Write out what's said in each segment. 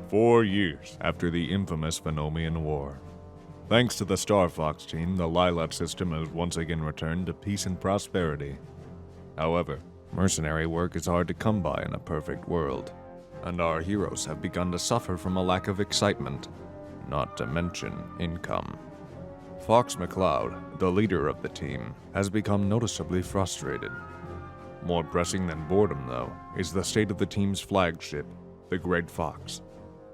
4 years after the infamous Phenomian War. Thanks to the Star Fox team, the Lilat system has once again returned to peace and prosperity. However, mercenary work is hard to come by in a perfect world, and our heroes have begun to suffer from a lack of excitement, not to mention income. Fox McCloud, the leader of the team, has become noticeably frustrated. More pressing than boredom, though, is the state of the team's flagship, the Great Fox.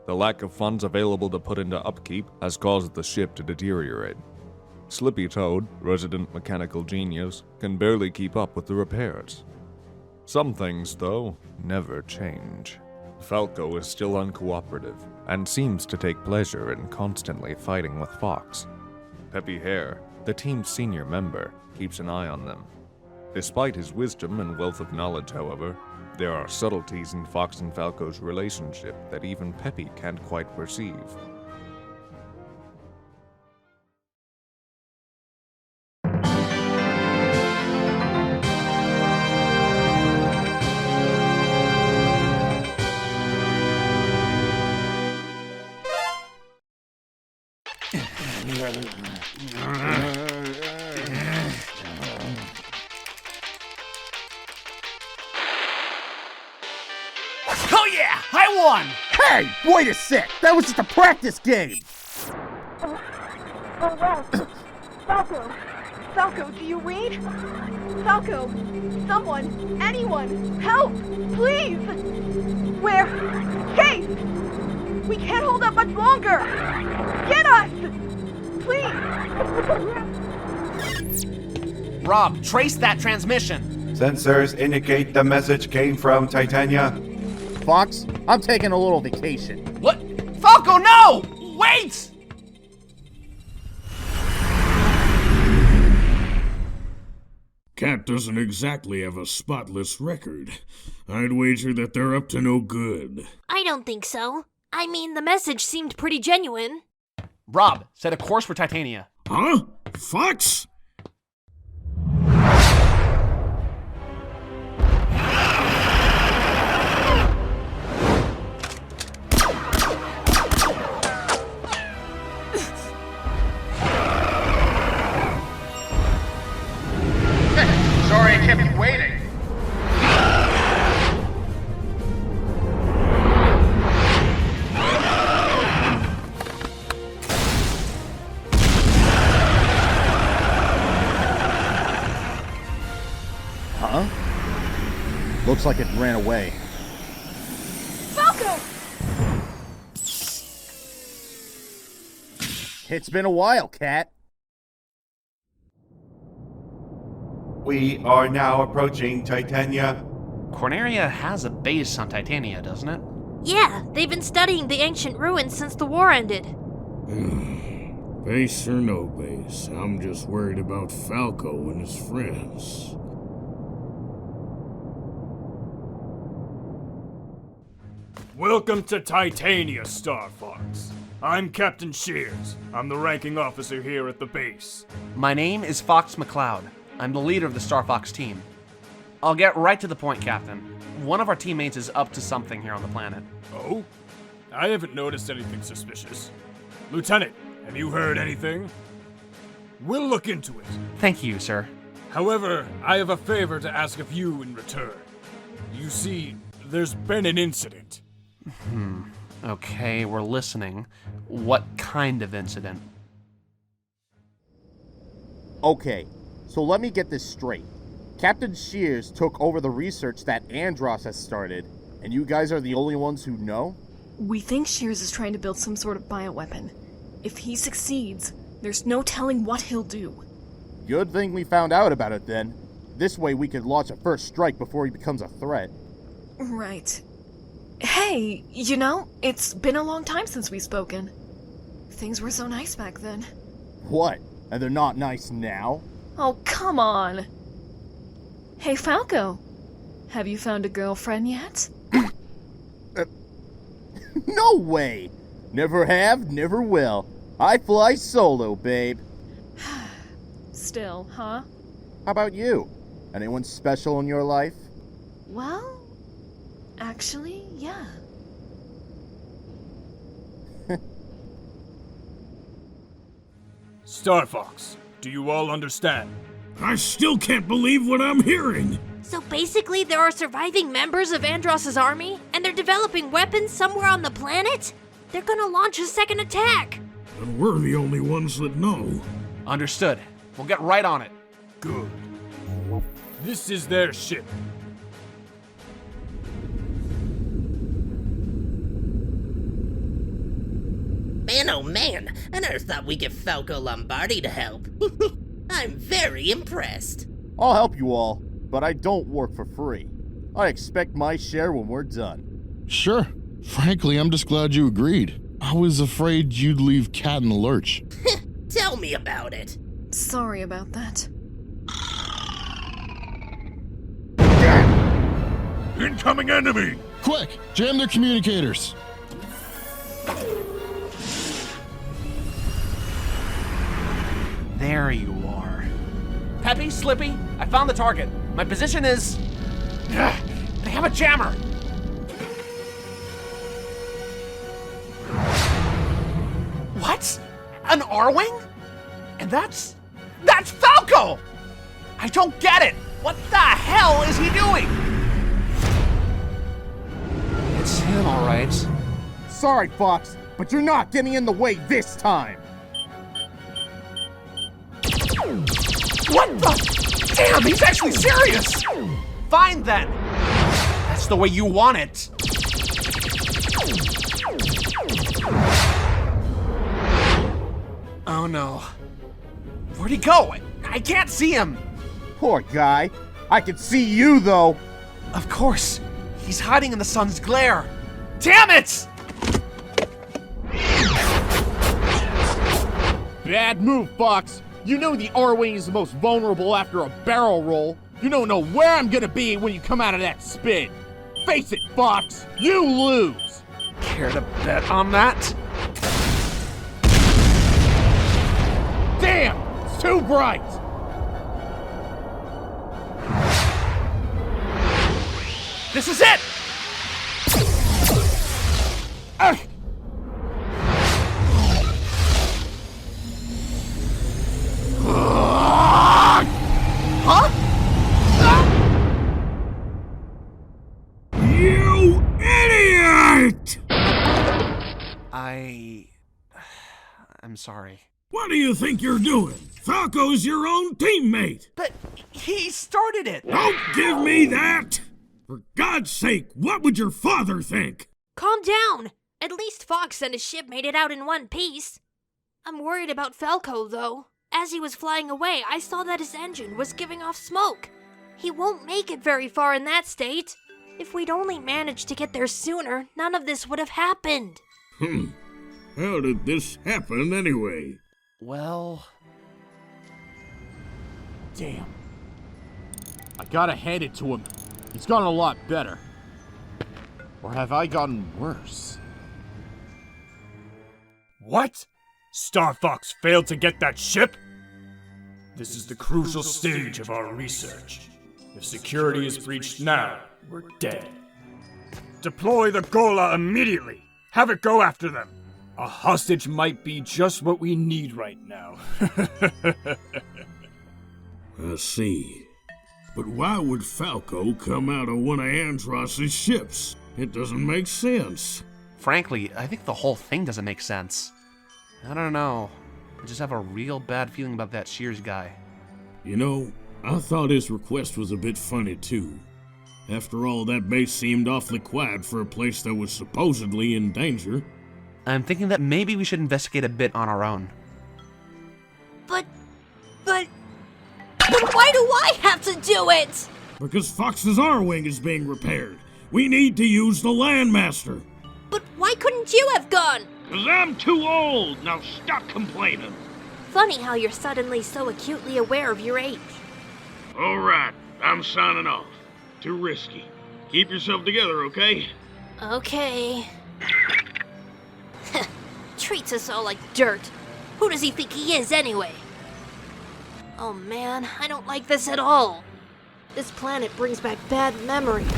The lack of funds available to put into upkeep has caused the ship to deteriorate. Slippy Toad, resident mechanical genius, can barely keep up with the repairs. Some things, though, never change. Falco is still uncooperative and seems to take pleasure in constantly fighting with Fox. Peppy Hare, the team's senior member, keeps an eye on them. Despite his wisdom and wealth of knowledge, however, there are subtleties in Fox and Falco's relationship that even Peppy can't quite perceive. Oh yeah! I won! Hey! Wait a sec! That was just a practice game! Oh wow! Falco! Falco, do you read? Falco! Someone! Anyone! Help! Please! Where? Hey! We can't hold up much longer! Get us! Please! Rob, trace that transmission! Sensors indicate the message came from Titania. Fox, I'm taking a little vacation. What? Falco, no! Wait! Katt doesn't exactly have a spotless record. I'd wager that they're up to no good. I don't think so. I mean, the message seemed pretty genuine. Rob, set a course for Titania. Huh? Fox? Sorry I kept you waiting. Huh? Looks like it ran away. Falco! It's been a while, Katt. We are now approaching Titania. Corneria has a base on Titania, doesn't it? Yeah, they've been studying the ancient ruins since the war ended. Base or no base, I'm just worried about Falco and his friends. Welcome to Titania, Star Fox. I'm Captain Shears. I'm the ranking officer here at the base. My name is Fox McCloud. I'm the leader of the Star Fox team. I'll get right to the point, Captain. One of our teammates is up to something here on the planet. Oh? I haven't noticed anything suspicious. Lieutenant, have you heard anything? We'll look into it. Thank you, sir. However, I have a favor to ask of you in return. You see, there's been an incident. Okay, we're listening. What kind of incident? Okay, so let me get this straight. Captain Shears took over the research that Andross has started, and you guys are the only ones who know? We think Shears is trying to build some sort of bioweapon. If he succeeds, there's no telling what he'll do. Good thing we found out about it then. This way we could launch a first strike before he becomes a threat. Right. Hey, you know, it's been a long time since we've spoken. Things were so nice back then. What? And they're not nice now? Oh, come on. Hey, Falco. Have you found a girlfriend yet? No way! Never have, never will. I fly solo, babe. Still, huh? How about you? Anyone special in your life? Well, actually, yeah. Star Fox, do you all understand? I still can't believe what I'm hearing. So basically, there are surviving members of Andross's army, and they're developing weapons somewhere on the planet? They're gonna launch a second attack! And we're the only ones that know. Understood. We'll get right on it. Good. This is their ship. Man, oh man, I never thought we'd get Falco Lombardi to help. I'm very impressed. I'll help you all, but I don't work for free. I expect my share when we're done. Sure. Frankly, I'm just glad you agreed. I was afraid you'd leave Katt in the lurch. Tell me about it. Sorry about that. Incoming enemy! Quick, jam their communicators. There you are. Peppy, Slippy, I found the target. My position is... They have a jammer! What? An R-Wing? And that's Falco! I don't get it! What the hell is he doing? It's him, all right. Sorry, Fox, but you're not getting in the way this time. What the? Damn, he's actually serious! Fine then. That's the way you want it. Oh no. Where'd he go? I can't see him. Poor guy. I can see you, though. Of course. He's hiding in the sun's glare. Damn it! Bad move, Fox. You know the R-Wing is the most vulnerable after a barrel roll. You don't know where I'm gonna be when you come out of that spin. Face it, Fox. You lose. Care to bet on that? Damn! It's too bright! This is it! Ugh. Huh? You idiot! I'm sorry. What do you think you're doing? Falco's your own teammate! But he started it! Don't give me that! For God's sake, what would your father think? Calm down! At least Fox and his ship made it out in one piece. I'm worried about Falco, though. As he was flying away, I saw that his engine was giving off smoke. He won't make it very far in that state. If we'd only managed to get there sooner, none of this would have happened. How did this happen anyway? Well... Damn. I gotta hand it to him. He's gotten a lot better. Or have I gotten worse? What? Star Fox failed to get that ship? This is the crucial stage of our research. If security is breached now, we're dead. Deploy the Gola immediately! Have it go after them! A hostage might be just what we need right now. I see. But why would Falco come out of one of Andross's ships? It doesn't make sense. Frankly, I think the whole thing doesn't make sense. I don't know. I just have a real bad feeling about that Shears guy. You know, I thought his request was a bit funny too. After all, that base seemed awfully quiet for a place that was supposedly in danger. I'm thinking that maybe we should investigate a bit on our own. But why do I have to do it? Because Fox's R-Wing is being repaired. We need to use the Landmaster. But why couldn't you have gone? 'Cause I'm too old. Now stop complaining. Funny how you're suddenly so acutely aware of your age. All right, I'm signing off. Too risky. Keep yourself together, okay? Okay. Treats us all like dirt. Who does he think he is, anyway? Oh man, I don't like this at all. This planet brings back bad memories.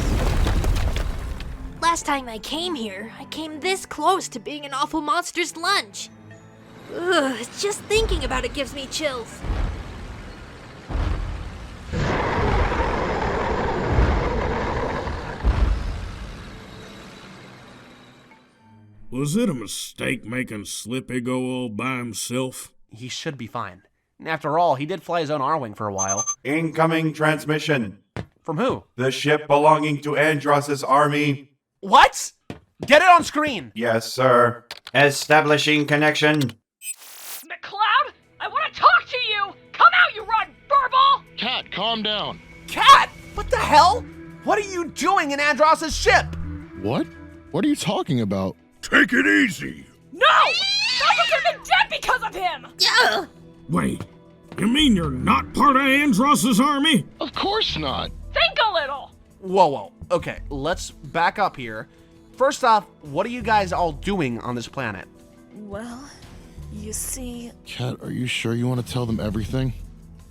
last time I came here, I came this close to being an awful monster's lunch. Ugh, just thinking about it gives me chills. Was it a mistake making Slippy go all by himself? He should be fine. After all, he did fly his own R-Wing for a while. Incoming transmission. From who? The ship belonging to Andross's army. What? Get it on screen! Yes, sir. Establishing connection. McCloud, I want to talk to you! Come out, you rotten furball! Cat, calm down. Cat? What the hell? What are you doing in Andross's ship? What? What are you talking about? Take it easy! No! Falco could have been dead because of him! Yeah! Wait, you mean you're not part of Andross's army? Of course not. Think a little! Whoa. Okay, let's back up here. First off, what are you guys all doing on this planet? Well, you see... Cat, are you sure you want to tell them everything?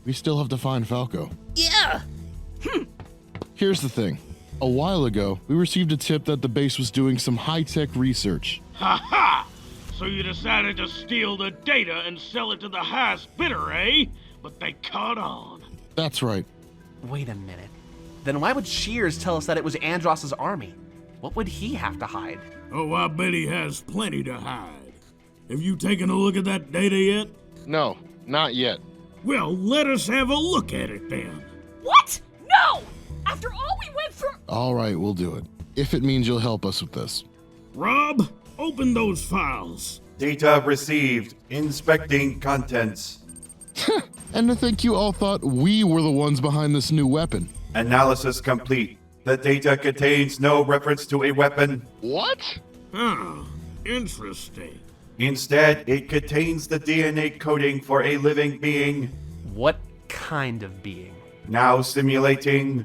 We still have to find Falco. Yeah! Here's the thing. A while ago, we received a tip that the base was doing some high-tech research. Ha ha! So you decided to steal the data and sell it to the highest bidder, eh? But they caught on. That's right. Wait a minute. Then why would Shears tell us that it was Andross's army? What would he have to hide? Oh, I bet he has plenty to hide. Have you taken a look at that data yet? No, not yet. Well, let us have a look at it then. What? No! After all we went through... All right, we'll do it. If it means you'll help us with this. Rob, open those files. Data received. Inspecting contents. And to think you all thought we were the ones behind this new weapon. Analysis complete. The data contains no reference to a weapon. What? Oh, interesting. Instead, it contains the DNA coding for a living being. What kind of being? Now simulating.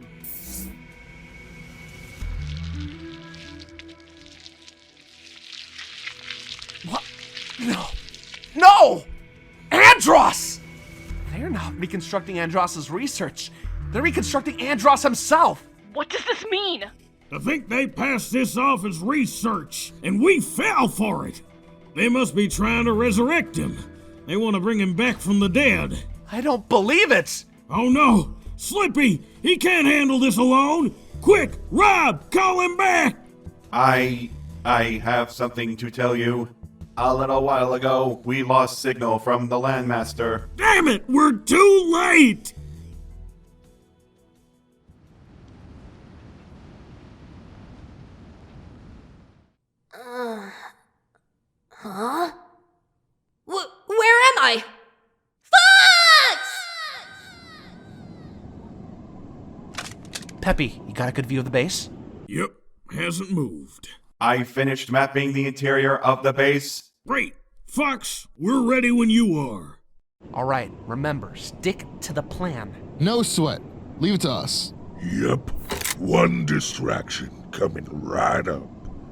What? No! Andross! They're not reconstructing Andross's research. They're reconstructing Andross himself. What does this mean? I think they passed this off as research, and we fell for it. They must be trying to resurrect him. They want to bring him back from the dead. I don't believe it! Oh no! Slippy! He can't handle this alone! Quick! Rob! Call him back! I have something to tell you. A little while ago, we lost signal from the Landmaster. Damn it! We're too late! Huh? Where am I? Fox! Peppy, you got a good view of the base? Yep, hasn't moved. I finished mapping the interior of the base. Great! Fox, we're ready when you are. Alright, remember, stick to the plan. No sweat. Leave it to us. Yep. One distraction coming right up.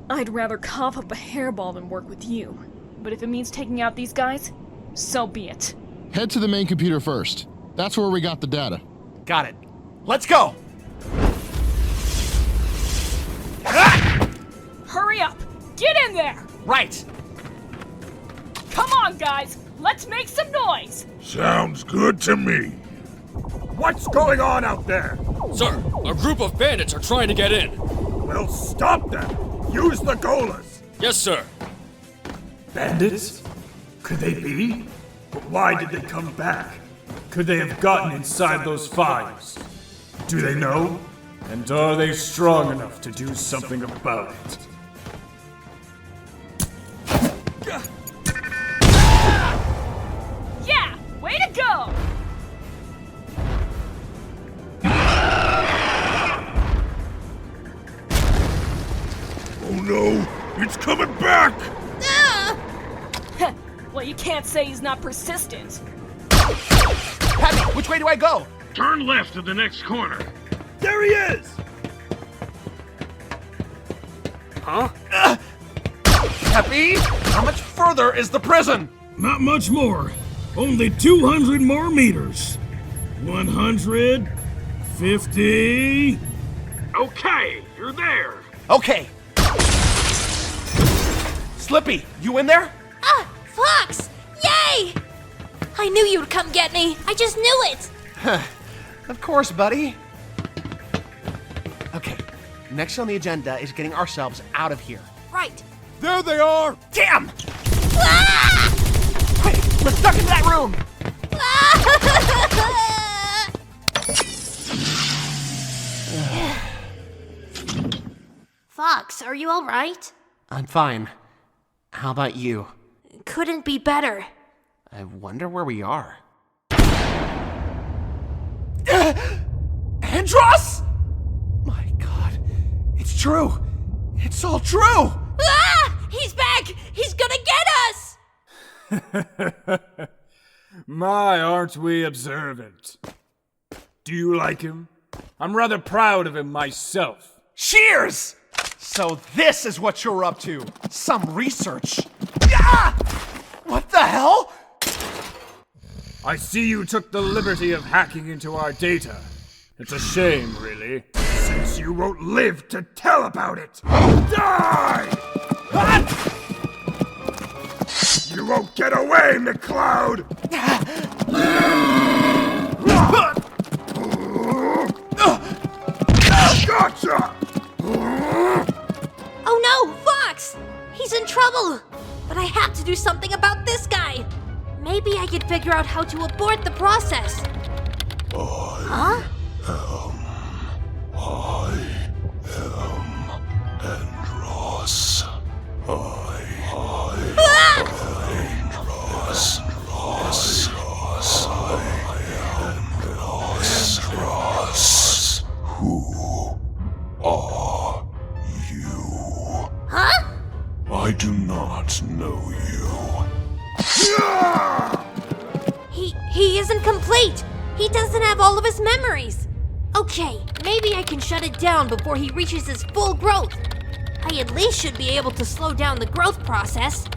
I'd rather cough up a hairball than work with you. But if it means taking out these guys, so be it. Head to the main computer first. That's where we got the data. Got it. Let's go! Hurry up! Get in there! Right! Come on, guys! Let's make some noise! Sounds good to me. What's going on out there? Sir, a group of bandits are trying to get in. Well, stop them! Use the golas! Yes, sir. Bandits? Could they be? But why did they come back? Could they have gotten inside those files? Do they know? And are they strong enough to do something about it? Yeah! Way to go! Oh no! It's coming back! Well, you can't say he's not persistent. Peppy, which way do I go? Turn left at the next corner. There he is! Huh? Peppy, how much further is the prison? Not much more. Only 200 more meters. 150. Okay, you're there. Okay. Slippy, you in there? Ah, Fox! Yay! I knew you'd come get me. I just knew it. Of course, buddy. Okay, next on the agenda is getting ourselves out of here. Right. There they are! Damn! Ah! Quick, we're stuck in that room! Fox, are you alright? I'm fine. How about you? Couldn't be better. I wonder where we are. Andross! My God, it's true. It's all true. Ah! He's back! He's gonna get us! My, aren't we observant? Do you like him? I'm rather proud of him myself. Shears! So this is what you're up to. Some research. Ah! What the hell? I see you took the liberty of hacking into our data. It's a shame, really, since you won't live to tell about it. Die! You won't get away, McCloud! Gotcha! Oh no, Fox! He's in trouble! But I have to do something about this guy! Maybe I could figure out how to abort the process. Huh? I am Andross. Andross. Who are you? Huh? I do not know you. He isn't complete! He doesn't have all of his memories! Okay, maybe I can shut it down before he reaches his full growth. I at least should be able to slow down the growth process.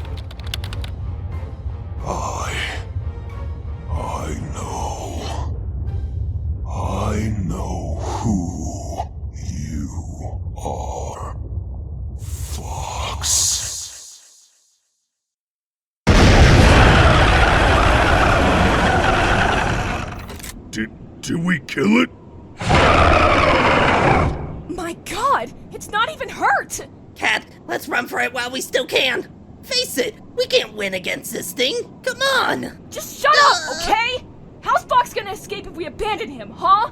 I know who you are, Fox. Did we kill it? My God, it's not even hurt! Cat, let's run for it while we still can. Face it, we can't win against this thing. Come on! Just shut up, okay? How's Fox gonna escape if we abandon him, huh?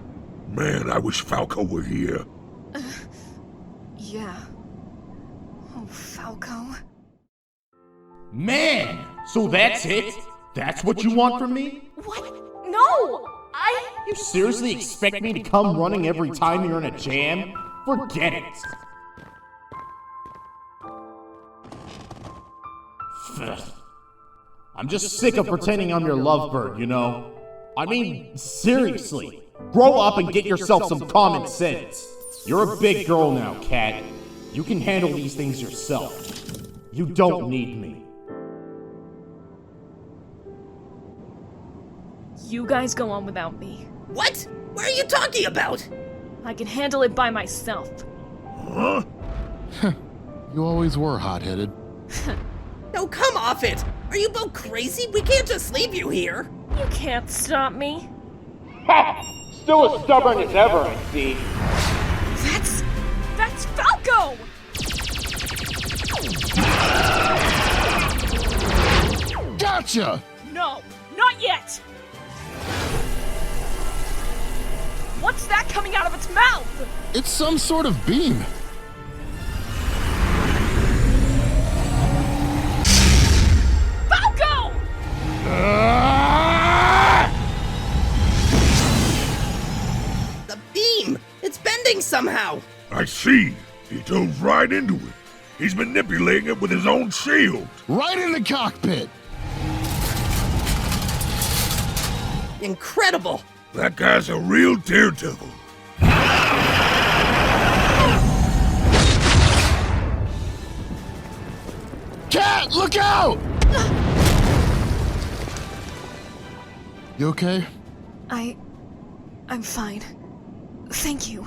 Man, I wish Falco were here. Yeah. Oh, Falco. Man, so that's it? That's what you want from me? What? No! You seriously expect me to come running every time you're in a jam? Forget it. I'm just sick of pretending I'm your lovebird, you know? I mean, seriously. Grow up and get yourself some common sense. You're a big girl now, Kat. You can handle these things yourself. You don't need me. You guys go on without me. What? What are you talking about? I can handle it by myself. Huh? You always were hot-headed. No, come off it! Are you both crazy? We can't just leave you here. You can't stop me. Ha! Still as stubborn as ever, I see. That's Falco! Gotcha! No, not yet! What's that coming out of its mouth? It's some sort of beam. Falco! The beam! It's bending somehow! I see. He dove right into it. He's manipulating it with his own shield. Right in the cockpit. Incredible! That guy's a real daredevil. Cat, look out! You okay? I'm fine. Thank you.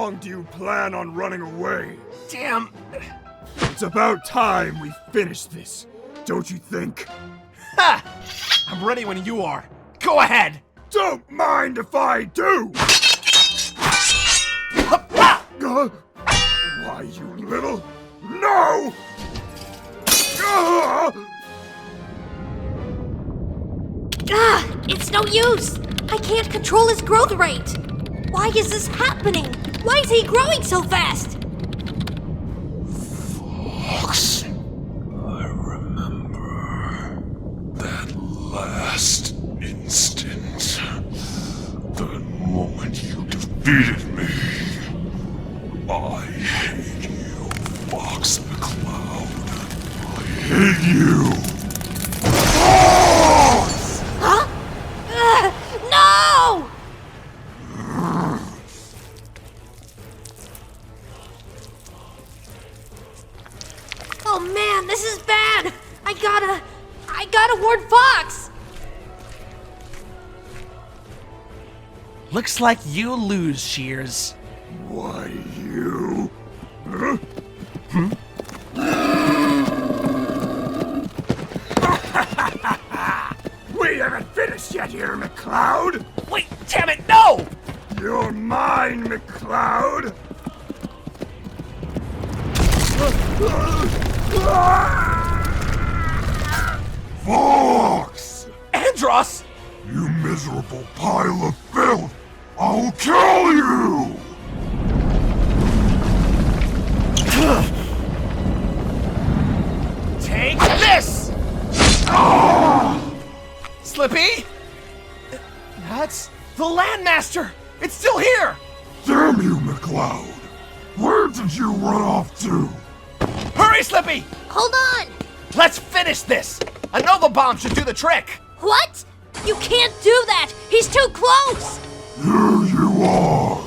long do you plan on running away? Damn. It's about time we finish this, don't you think? Ha! I'm ready when you are. Go ahead. Don't mind if I do! Why, you little... No! It's no use! I can't control his growth rate! Why is this happening? Why is he growing so fast? Fox, I remember that last instant. The moment you defeated me. I hate you, Fox McCloud. I hate you! Huh? No! Oh man, this is bad! I gotta warn Fox! Looks like you lose, Shears. Why, you? We haven't finished yet here, McCloud! Wait, damn it, no! You're mine, McCloud! Fox! Andross! You miserable pile of filth! I'll kill you! Take this! Slippy? That's the Landmaster! It's still here! Damn you, McCloud! Where did you run off to? Hurry, Slippy! Hold on! Let's finish this! A Nova Bomb should do the trick! What? You can't do that! He's too close! Here you are!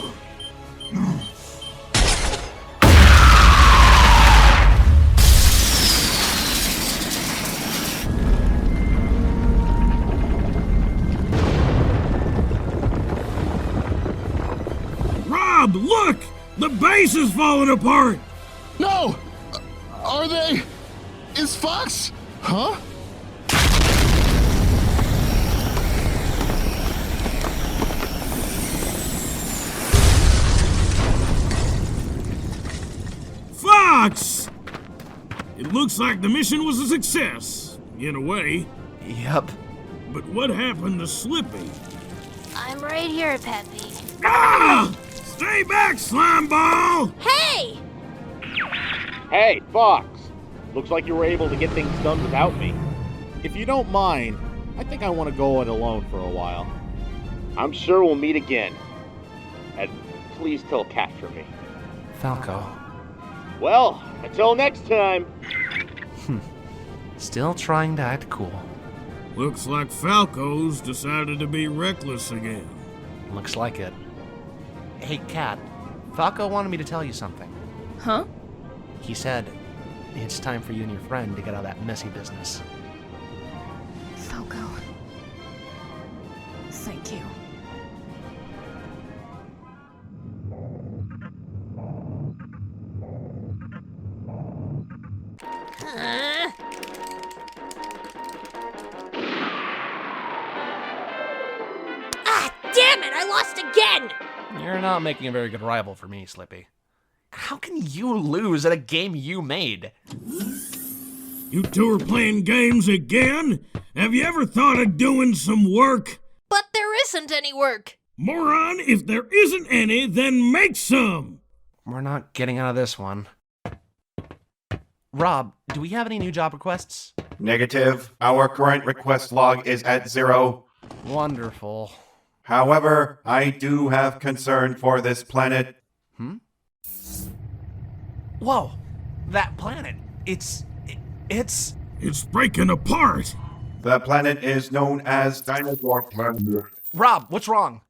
Rob, look! The base is falling apart! No! Are they? Is Fox? Huh? Fox! It looks like the mission was a success, in a way. Yep. But what happened to Slippy? I'm right here, Peppy. Ah! Stay back, slimeball! Hey! Hey, Fox! Looks like you were able to get things done without me. If you don't mind, I think I want to go it alone for a while. I'm sure we'll meet again. And please tell Katt for me. Falco. Well, until next time! Still trying to act cool. Looks like Falco's decided to be reckless again. Looks like it. Hey, Katt. Falco wanted me to tell you something. Huh? He said, it's time for you and your friend to get out of that messy business. Falco. Thank you. Damn it! I lost again! You're not making a very good rival for me, Slippy. How can you lose at a game you made? You two are playing games again? Have you ever thought of doing some work? But there isn't any work! Moron, if there isn't any, then make some! We're not getting out of this one. Rob, do we have any new job requests? Negative. Our current request log is at 0. Wonderful. However, I do have concern for this planet. Whoa, that planet. It's breaking apart. The planet is known as Dinosaur Planet. Rob, what's wrong?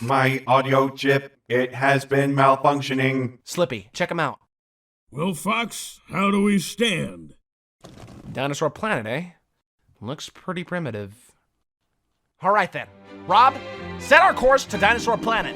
My audio chip, it has been malfunctioning. Slippy, check him out. Well, Fox, how do we stand? Dinosaur Planet, eh? Looks pretty primitive. All right then. Rob, set our course to Dinosaur Planet.